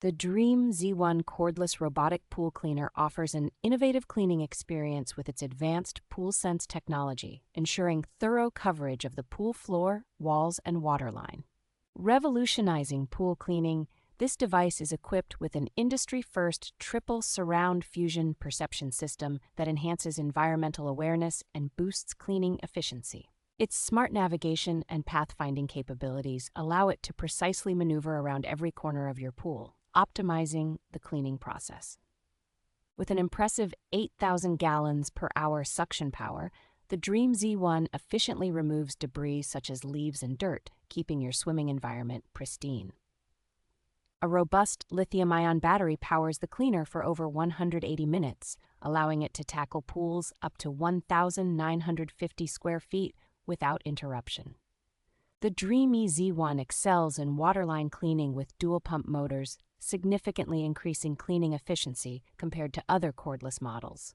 The DREAME Z1 Cordless Robotic Pool Cleaner offers an innovative cleaning experience with its advanced PoolSense technology, ensuring thorough coverage of the pool floor, walls, and waterline. Revolutionizing pool cleaning, this device is equipped with an industry-first triple surround fusion perception system that enhances environmental awareness and boosts cleaning efficiency. Its smart navigation and pathfinding capabilities allow it to precisely maneuver around every corner of your pool, optimizing the cleaning process. With an impressive 8,000 gallons per hour suction power, the DREAME Z1 efficiently removes debris such as leaves and dirt, keeping your swimming environment pristine. A robust lithium-ion battery powers the cleaner for over 180 minutes, allowing it to tackle pools up to 1,950 square feet without interruption. The DREAME Z1 excels in waterline cleaning with dual-pump motors, significantly increasing cleaning efficiency compared to other cordless models.